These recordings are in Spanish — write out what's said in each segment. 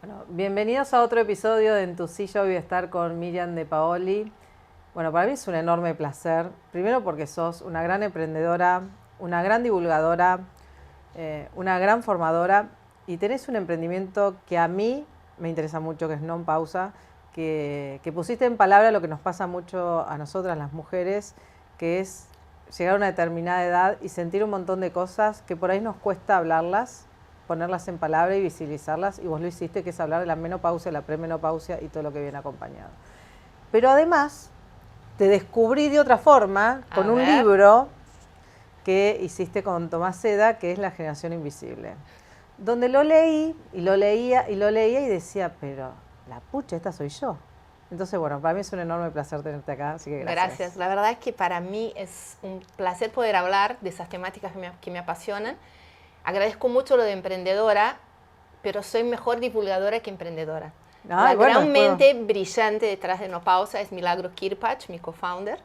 Bueno, bienvenidos a otro episodio de En tu silla. Hoy voy a estar con Miriam De Paoli. Bueno, para mí es un enorme placer. Primero porque sos una gran emprendedora, una gran divulgadora, una gran formadora y tenés un emprendimiento que a mí me interesa mucho, que es Non Pausa, que pusiste en palabra lo que nos pasa mucho a nosotras las mujeres, que es llegar a una determinada edad y sentir un montón de cosas que por ahí nos cuesta hablarlas, ponerlas en palabra y visibilizarlas, y vos lo hiciste, que es hablar de la menopausia, la premenopausia y todo lo que viene acompañado. Pero además te descubrí de otra forma con un libro que hiciste con Tomás Seda, que es La generación invisible, donde lo leí y lo leía y decía, pero la pucha, esta soy yo. Entonces, bueno, para mí es un enorme placer tenerte acá, así que gracias. Gracias. La verdad es que para mí es un placer poder hablar de esas temáticas que me apasionan. Agradezco mucho lo de emprendedora, pero soy mejor divulgadora que emprendedora. La gran mente brillante detrás de No Pausa es Milagros Kirpach, mi co-founder,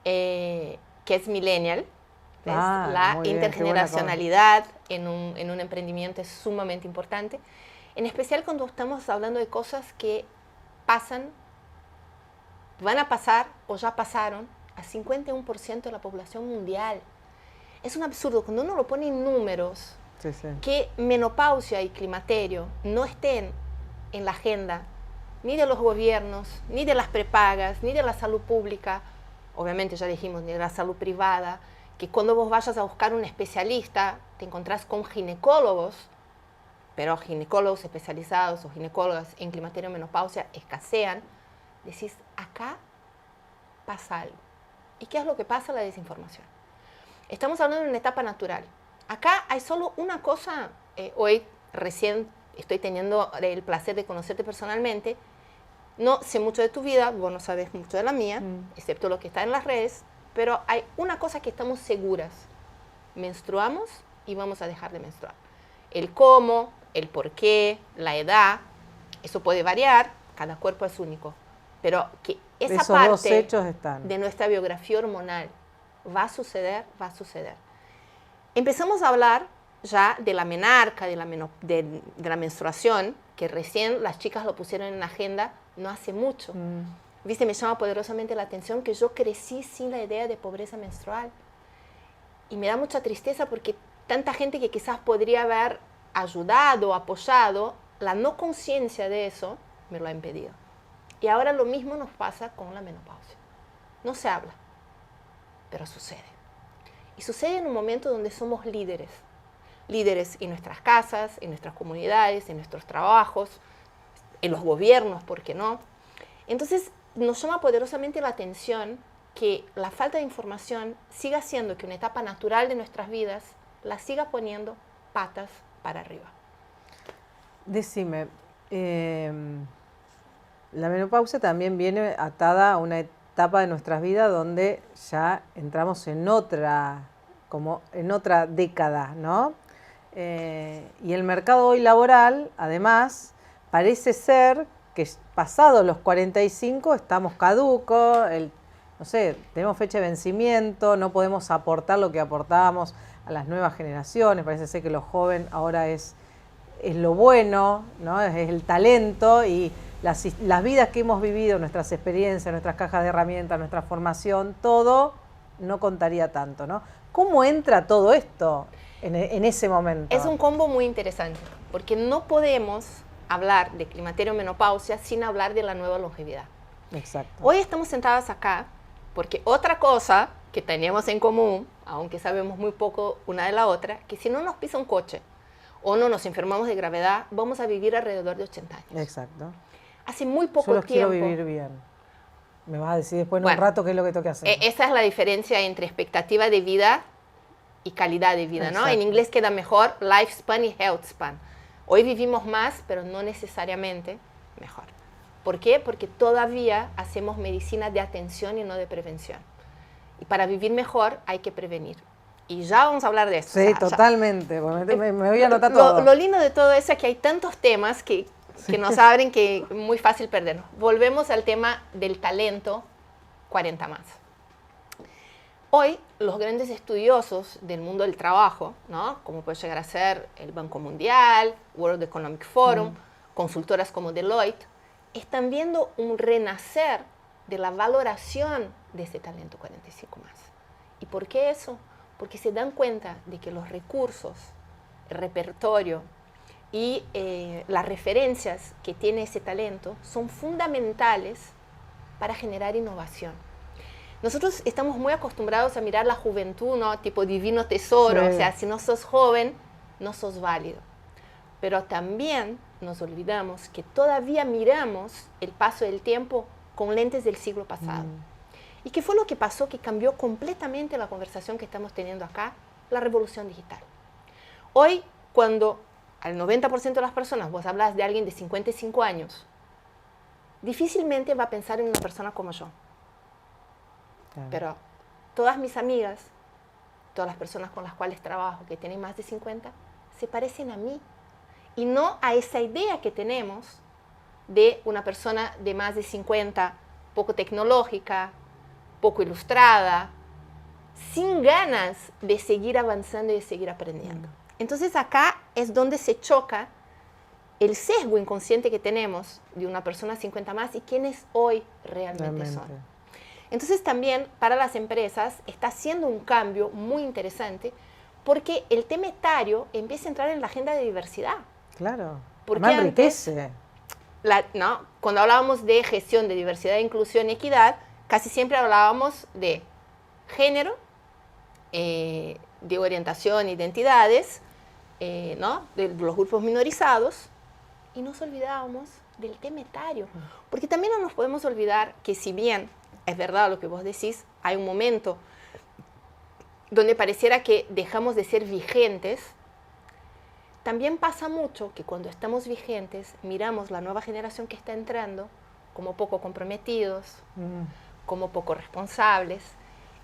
que es millennial. La intergeneracionalidad en un emprendimiento es sumamente importante, en especial cuando estamos hablando de cosas que pasan, van a pasar o ya pasaron a 51% de la población mundial. Es un absurdo cuando uno lo pone en números, que menopausia y climaterio no estén en la agenda ni de los gobiernos, ni de las prepagas, ni de la salud pública, obviamente ya dijimos, ni de la salud privada, que cuando vos vayas a buscar un especialista te encontrás con ginecólogos, pero ginecólogos especializados o ginecólogas en climaterio y menopausia escasean. Decís, acá pasa algo. ¿Y qué es lo que pasa? La desinformación. Estamos hablando de una etapa natural. Acá hay solo una cosa. Hoy recién estoy teniendo el placer de conocerte personalmente. No sé mucho de tu vida, vos no sabes mucho de la mía, excepto lo que está en las redes, pero hay una cosa que estamos seguras. Menstruamos y vamos a dejar de menstruar. El cómo, el por qué, la edad, eso puede variar, cada cuerpo es único. Pero que esa parte de nuestra biografía hormonal va a suceder, va a suceder. Empezamos a hablar ya de la menarca, de la menstruación, que recién las chicas lo pusieron en la agenda no hace mucho. Viste, me llama poderosamente la atención que yo crecí sin la idea de pobreza menstrual. Y me da mucha tristeza porque tanta gente que quizás podría haber ayudado, apoyado, la no conciencia de eso me lo ha impedido. Y ahora lo mismo nos pasa con la menopausia. No se habla, pero sucede. Y sucede en un momento donde somos líderes. Líderes en nuestras casas, en nuestras comunidades, en nuestros trabajos, en los gobiernos, ¿por qué no? Entonces, nos llama poderosamente la atención que la falta de información siga haciendo que una etapa natural de nuestras vidas la siga poniendo patas para arriba. Decime, la menopausia también viene atada a una etapa de nuestras vidas donde ya entramos en otra década, ¿no? Y el mercado hoy laboral, además, parece ser que pasados los 45 estamos caducos, no sé, tenemos fecha de vencimiento, no podemos aportar lo que aportábamos a las nuevas generaciones. Parece ser que lo joven ahora es lo bueno, ¿no? Es el talento, y las vidas que hemos vivido, nuestras experiencias, nuestras cajas de herramientas, nuestra formación, todo no contaría tanto, ¿no? ¿Cómo entra todo esto en ese momento? Es un combo muy interesante, porque no podemos hablar de climaterio menopausia sin hablar de la nueva longevidad. Exacto. Hoy estamos sentadas acá porque otra cosa que tenemos en común, aunque sabemos muy poco una de la otra, que si no nos pisa un coche o no nos enfermamos de gravedad, vamos a vivir alrededor de 80 años. Exacto. Hace muy poco tiempo. Quiero vivir bien. Me vas a decir después en un rato qué es lo que tengo que hacer. Esa es la diferencia entre expectativa de vida y calidad de vida, ¿no? En inglés queda mejor lifespan y healthspan. Hoy vivimos más, pero no necesariamente mejor. ¿Por qué? Porque todavía hacemos medicina de atención y no de prevención. Y para vivir mejor hay que prevenir. Y ya vamos a hablar de eso. Sí, totalmente. Me voy a anotar todo. Lo lindo de todo eso es que hay tantos temas que nos abren que es muy fácil perdernos. Volvemos al tema del talento 40 más. Hoy, los grandes estudiosos del mundo del trabajo, ¿no? Como puede llegar a ser el Banco Mundial, World Economic Forum, consultoras como Deloitte, están viendo un renacer de la valoración de ese talento 45 más. ¿Y por qué eso? Porque se dan cuenta de que los recursos, el repertorio y las referencias que tiene ese talento son fundamentales para generar innovación. Nosotros estamos muy acostumbrados a mirar la juventud, ¿no? Tipo divino tesoro, sí. O sea, si no sos joven, no sos válido. Pero también nos olvidamos que todavía miramos el paso del tiempo con lentes del siglo pasado. ¿Y qué fue lo que pasó que cambió completamente la conversación que estamos teniendo acá? La revolución digital. Hoy, cuando al 90% de las personas vos hablas de alguien de 55 años, difícilmente va a pensar en una persona como yo. Claro. Pero todas mis amigas, todas las personas con las cuales trabajo que tienen más de 50, se parecen a mí. Y no a esa idea que tenemos de una persona de más de 50, poco tecnológica, poco ilustrada, sin ganas de seguir avanzando y de seguir aprendiendo. Entonces acá es donde se choca el sesgo inconsciente que tenemos de una persona 50 más y quiénes hoy realmente son. Entonces también para las empresas está haciendo un cambio muy interesante porque el tema etario empieza a entrar en la agenda de diversidad. Claro, porque más enriquece. Cuando hablábamos de gestión de diversidad, inclusión y equidad, casi siempre hablábamos de género, de orientación, identidades, ¿no? De los grupos minorizados, y nos olvidábamos del tema etario. Porque también no nos podemos olvidar que si bien es verdad lo que vos decís, hay un momento donde pareciera que dejamos de ser vigentes, también pasa mucho que cuando estamos vigentes miramos la nueva generación que está entrando como poco comprometidos, como poco responsables.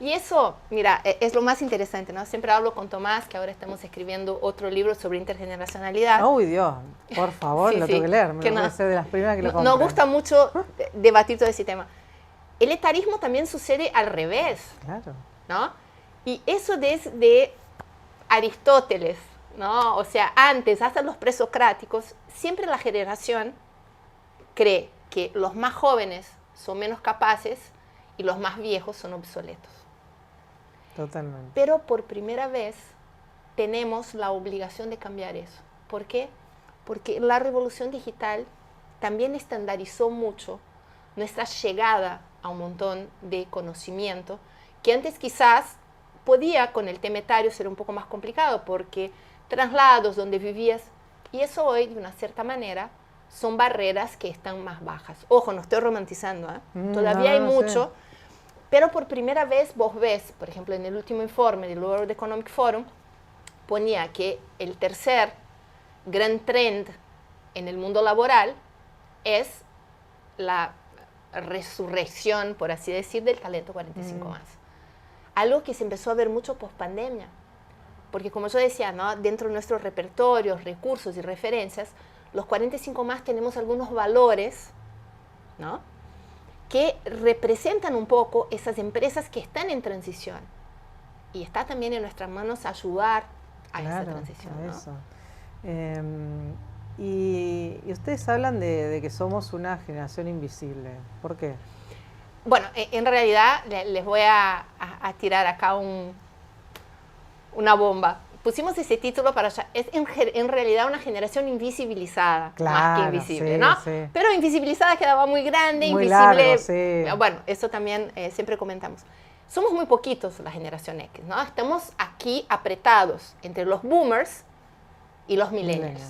Y eso, mira, es lo más interesante, ¿no? Siempre hablo con Tomás, que ahora estamos escribiendo otro libro sobre intergeneracionalidad. ¡Uy, Dios! Por favor, sí, lo tengo que leer. Me voy a ser de las primeras que lo compren. Nos gusta mucho debatir todo ese tema. El etarismo también sucede al revés. Claro. ¿No? Y eso desde Aristóteles, ¿no? O sea, antes, hasta los presocráticos, siempre la generación cree que los más jóvenes son menos capaces y los más viejos son obsoletos. Totalmente. Pero por primera vez tenemos la obligación de cambiar eso. ¿Por qué? Porque la revolución digital también estandarizó mucho nuestra llegada a un montón de conocimiento que antes quizás podía con el tema etario ser un poco más complicado porque traslados donde vivías, y eso hoy de una cierta manera son barreras que están más bajas. Ojo, no estoy romantizando, ¿eh? Todavía hay mucho, pero por primera vez vos ves, por ejemplo, en el último informe del World Economic Forum, ponía que el tercer gran trend en el mundo laboral es la resurrección, por así decir, del talento 45 más. Algo que se empezó a ver mucho post-pandemia. Porque como yo decía, ¿no? Dentro de nuestros repertorios, recursos y referencias, los 45 más tenemos algunos valores, ¿no? Que representan un poco esas empresas que están en transición. Y está también en nuestras manos ayudar a esa transición, ¿no? Eso. Y ustedes hablan de que somos una generación invisible. ¿Por qué? Bueno, en realidad les voy a tirar acá una bomba. Pusimos ese título para es en realidad una generación invisibilizada, más que invisible, sí, ¿no? Sí. Pero invisibilizada quedaba muy grande, muy invisible. Largo, sí. Bueno, eso también siempre comentamos. Somos muy poquitos la generación X, ¿no? Estamos aquí apretados entre los boomers y los millennials.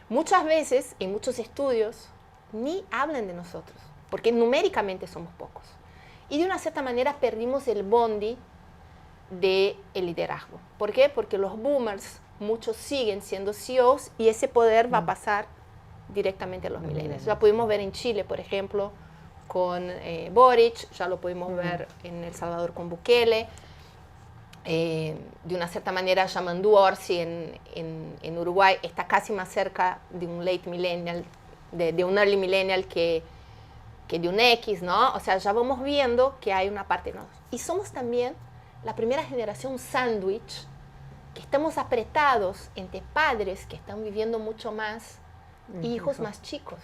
Muchas veces, en muchos estudios, ni hablan de nosotros, porque numéricamente somos pocos. Y de una cierta manera perdimos el bondi del liderazgo. ¿Por qué? Porque los boomers, muchos siguen siendo CEOs y ese poder va a pasar directamente a los millennials. Ya pudimos ver en Chile, por ejemplo, con Boric, ya lo pudimos ver en El Salvador con Bukele, de una cierta manera Yamandu Orsi en Uruguay está casi más cerca de un late millennial, de un early millennial que de un X, ¿no? O sea, ya vamos viendo que hay una parte, ¿no? Y somos también la primera generación sándwich, que estamos apretados entre padres que están viviendo mucho más y hijos más chicos.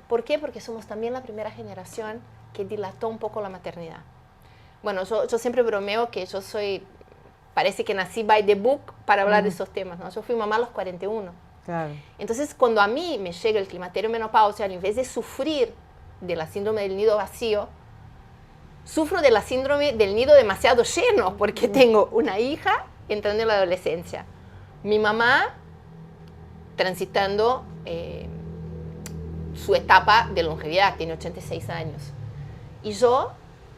¿Por qué? Porque somos también la primera generación que dilató un poco la maternidad. Bueno, yo siempre bromeo que yo parece que nací by the book para hablar de esos temas, ¿no? Yo fui mamá a los 41. Claro. Entonces, cuando a mí me llega el climaterio menopausia, en vez de sufrir de la síndrome del nido vacío, sufro de la síndrome del nido demasiado lleno, porque tengo una hija entrando en la adolescencia, mi mamá transitando su etapa de longevidad, tiene 86 años, y yo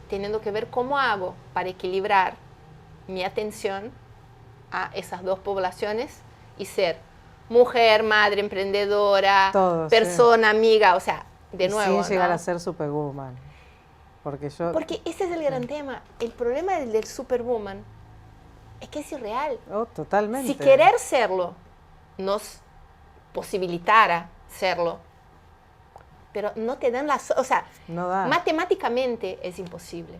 teniendo que ver cómo hago para equilibrar mi atención a esas dos poblaciones y ser mujer, madre, emprendedora, persona, amiga, o sea, de nuevo. Sin llegar a ser superwoman. Porque ese es el gran tema. El problema del superwoman es que es irreal. Oh, totalmente. Si querer serlo nos posibilitara serlo, pero no te dan las... O sea, no da. Matemáticamente es imposible.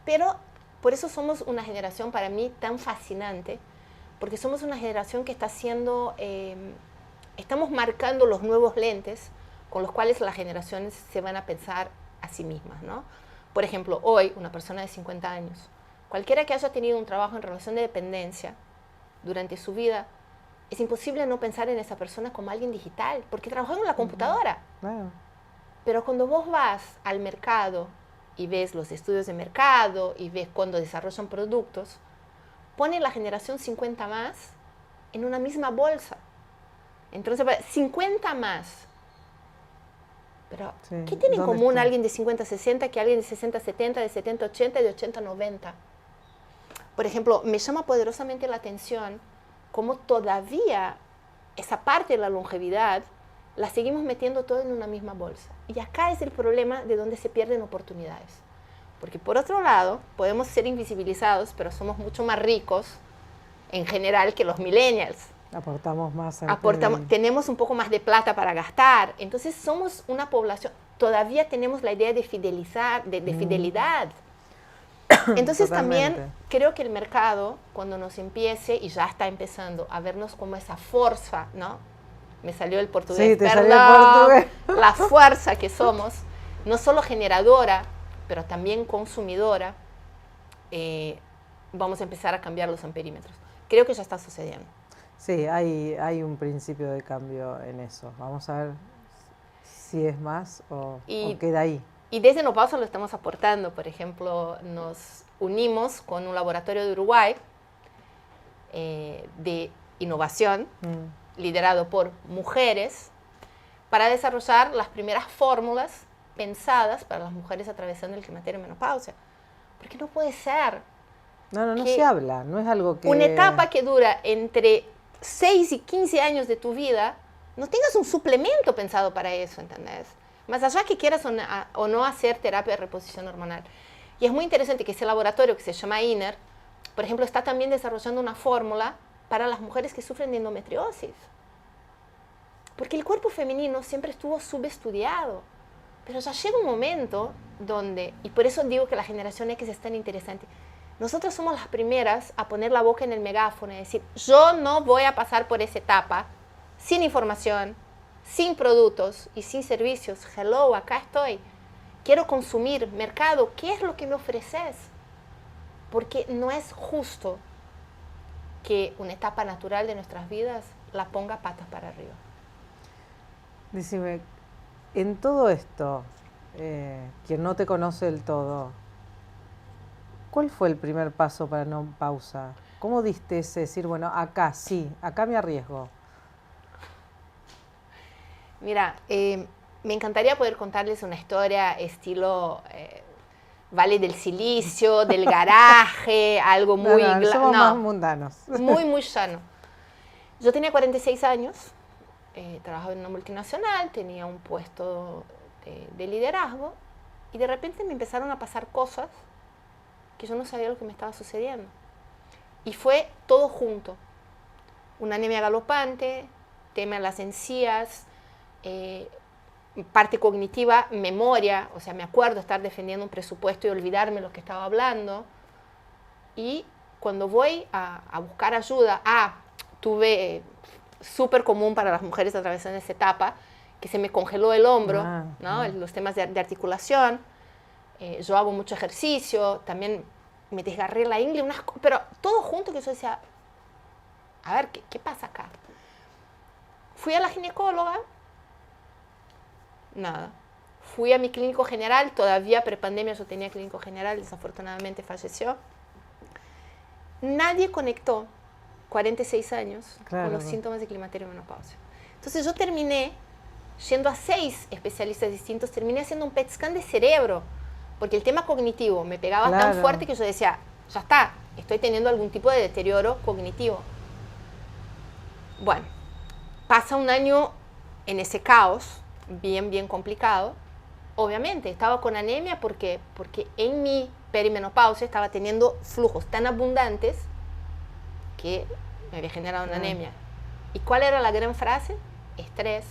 Pero por eso somos una generación para mí tan fascinante, porque somos una generación que está haciendo... estamos marcando los nuevos lentes con los cuales las generaciones se van a pensar a sí mismas, ¿no? Por ejemplo, hoy, una persona de 50 años, cualquiera que haya tenido un trabajo en relación de dependencia durante su vida, es imposible no pensar en esa persona como alguien digital, porque trabajó en la computadora. Claro. Pero cuando vos vas al mercado y ves los estudios de mercado y ves cuando desarrollan productos, ponen la generación 50 más en una misma bolsa. Entonces, 50 más. Pero, sí, ¿qué tiene en común alguien de 50-60 que alguien de 60-70, de 70-80 y de 80-90? Por ejemplo, me llama poderosamente la atención cómo todavía esa parte de la longevidad la seguimos metiendo todo en una misma bolsa. Y acá es el problema de donde se pierden oportunidades. Porque por otro lado, podemos ser invisibilizados, pero somos mucho más ricos en general que los millennials. Aportamos más. Tenemos un poco más de plata para gastar. Entonces somos una población, todavía tenemos la idea de fidelizar, de fidelidad. Entonces también creo que el mercado, cuando nos empiece, y ya está empezando a vernos como esa fuerza, ¿no? Me salió el portugués, sí, perdón, salió el portugués. La fuerza que somos, no solo generadora, pero también consumidora, vamos a empezar a cambiar los amperímetros. Creo que ya está sucediendo. Sí, hay un principio de cambio en eso. Vamos a ver si es más o queda ahí. Y desde Nopausa lo estamos aportando. Por ejemplo, nos unimos con un laboratorio de Uruguay de innovación, liderado por mujeres, para desarrollar las primeras fórmulas pensadas para las mujeres atravesando el climaterio y menopausia. Porque no puede ser. No se habla, no es algo que... Una etapa que dura entre 6 y 15 años de tu vida, no tengas un suplemento pensado para eso, ¿entendés? Más allá que quieras o no hacer terapia de reposición hormonal. Y es muy interesante que ese laboratorio que se llama INER, por ejemplo, está también desarrollando una fórmula para las mujeres que sufren de endometriosis. Porque el cuerpo femenino siempre estuvo subestudiado. Pero ya llega un momento donde, y por eso digo que la generación X es tan interesante, nosotros somos las primeras a poner la boca en el megáfono y decir, yo no voy a pasar por esa etapa sin información, sin productos y sin servicios. Hello, acá estoy. Quiero consumir. Mercado, ¿qué es lo que me ofreces? Porque no es justo que una etapa natural de nuestras vidas la ponga patas para arriba. Decime, en todo esto, quien no te conoce del todo, ¿cuál fue el primer paso para Nopausa? ¿Cómo diste ese decir, bueno, acá sí, acá me arriesgo? Mira, me encantaría poder contarles una historia estilo Valle del Silicio, del garaje, algo muy... somos más mundanos. Muy, muy llano. Yo tenía 46 años, trabajaba en una multinacional, tenía un puesto de liderazgo y de repente me empezaron a pasar cosas que yo no sabía lo que me estaba sucediendo. Y fue todo junto. Una anemia galopante, tema en las encías, parte cognitiva, memoria, o sea, me acuerdo estar defendiendo un presupuesto y olvidarme lo que estaba hablando. Y cuando voy a buscar ayuda, tuve súper común para las mujeres atravesando esa etapa, que se me congeló el hombro, ¿no? Los temas de articulación. Yo hago mucho ejercicio, también me desgarré la ingle, pero todo junto, que yo decía, a ver, ¿qué pasa acá? Fui a la ginecóloga, nada. Fui a mi clínico general, todavía prepandemia yo tenía clínico general, desafortunadamente falleció. Nadie conectó 46 años con los síntomas de climaterio y menopausia. Entonces yo terminé yendo a 6 especialistas distintos, terminé haciendo un PET scan de cerebro, porque el tema cognitivo me pegaba tan fuerte que yo decía, ya está, estoy teniendo algún tipo de deterioro cognitivo. Bueno, pasa un año en ese caos, bien complicado. Obviamente, estaba con anemia porque en mi perimenopausia estaba teniendo flujos tan abundantes que me había generado una anemia. ¿Y cuál era la gran frase? Estrés,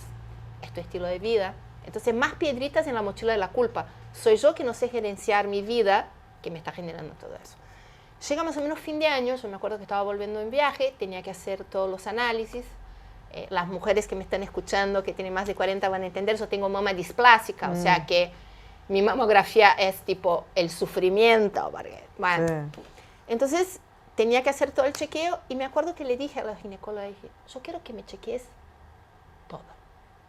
es tu estilo de vida. Entonces, más piedritas en la mochila de la culpa. Soy yo que no sé gerenciar mi vida que me está generando todo eso. Llega más o menos fin de año, yo me acuerdo que estaba volviendo en viaje, tenía que hacer todos los análisis. Las mujeres que me están escuchando, que tienen más de 40, van a entender, yo tengo mama displásica, o sea que mi mamografía es tipo el sufrimiento. Bueno, entonces tenía que hacer todo el chequeo y me acuerdo que le dije a la ginecóloga, dije, yo quiero que me chequees todo.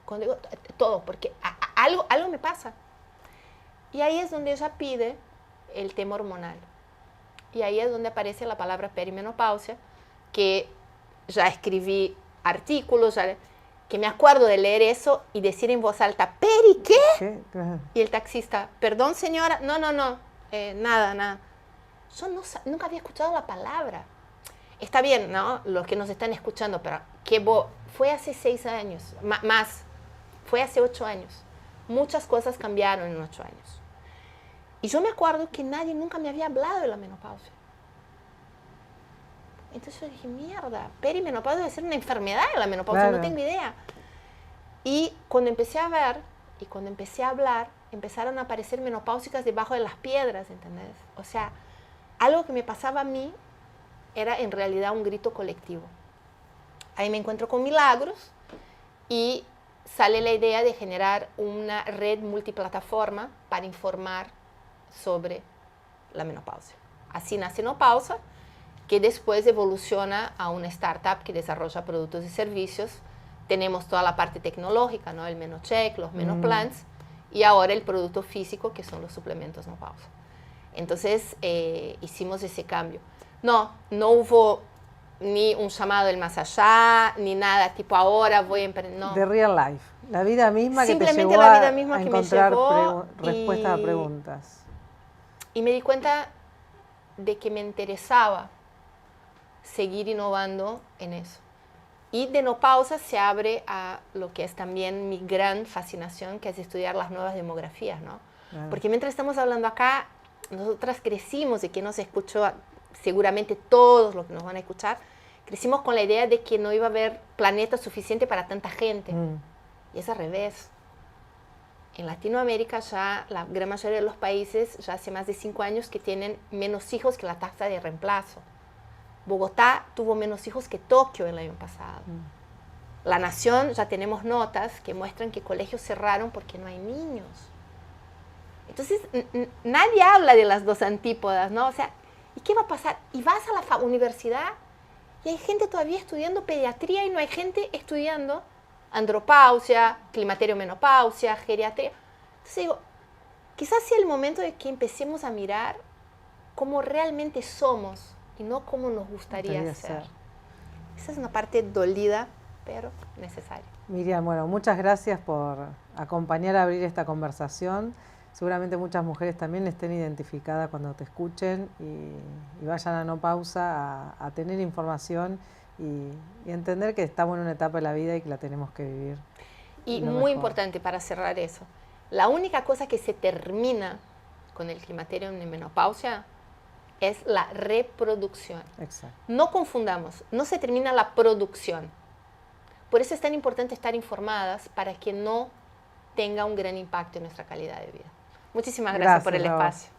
Cuando digo todo, porque algo me pasa. Y ahí es donde ella pide el tema hormonal. Y ahí es donde aparece la palabra perimenopausia, que ya escribí artículos, que me acuerdo de leer eso y decir en voz alta, ¿peri qué? Y el taxista, perdón señora, no, nada. Yo nunca había escuchado la palabra. Está bien, ¿no? Los que nos están escuchando, pero fue hace 6 años, más, fue hace 8 años. Muchas cosas cambiaron en 8 años. Y yo me acuerdo que nadie nunca me había hablado de la menopausia. Entonces yo dije, mierda, perimenopausia debe ser una enfermedad de la menopausia, no tengo idea. Y cuando empecé a ver y cuando empecé a hablar, empezaron a aparecer menopáusicas debajo de las piedras, ¿entendés? O sea, algo que me pasaba a mí era en realidad un grito colectivo. Ahí me encuentro con Milagros y sale la idea de generar una red multiplataforma para informar sobre la menopausia. Así nace Nopausa, que después evoluciona a una startup que desarrolla productos y servicios. Tenemos toda la parte tecnológica, ¿no? El Menocheck, los Menoplans, y ahora el producto físico, que son los suplementos Nopausa. Entonces, hicimos ese cambio. No hubo ni un llamado del más allá, ni nada, tipo ahora voy a emprender. No. The real life, la vida misma que te llevó a encontrar respuestas a preguntas. Y me di cuenta de que me interesaba seguir innovando en eso. Y de Nopausa se abre a lo que es también mi gran fascinación, que es estudiar las nuevas demografías, ¿no? Claro. Porque mientras estamos hablando acá, nosotras crecimos, y quien nos escuchó, seguramente todos los que nos van a escuchar, crecimos con la idea de que no iba a haber planeta suficiente para tanta gente. Y es al revés. En Latinoamérica ya la gran mayoría de los países ya hace más de 5 años que tienen menos hijos que la tasa de reemplazo. Bogotá tuvo menos hijos que Tokio el año pasado. La Nación, ya tenemos notas que muestran que colegios cerraron porque no hay niños. Entonces, nadie habla de las dos antípodas, ¿no? O sea, ¿y qué va a pasar? Y vas a la universidad y hay gente todavía estudiando pediatría y no hay gente estudiando andropausia, climaterio menopausia, geriatría. Entonces digo, quizás sea el momento de que empecemos a mirar cómo realmente somos y no cómo nos gustaría ser. Esa es una parte dolida, pero necesaria. Miriam, bueno, muchas gracias por acompañar a abrir esta conversación. Seguramente muchas mujeres también estén identificadas cuando te escuchen y vayan a Nopausa a tener información y entender que estamos en una etapa de la vida y que la tenemos que vivir. Y muy importante para cerrar eso, la única cosa que se termina con el climaterio en menopausia es la reproducción. Exacto. No confundamos, no se termina la producción. Por eso es tan importante estar informadas para que no tenga un gran impacto en nuestra calidad de vida. Muchísimas gracias por el espacio.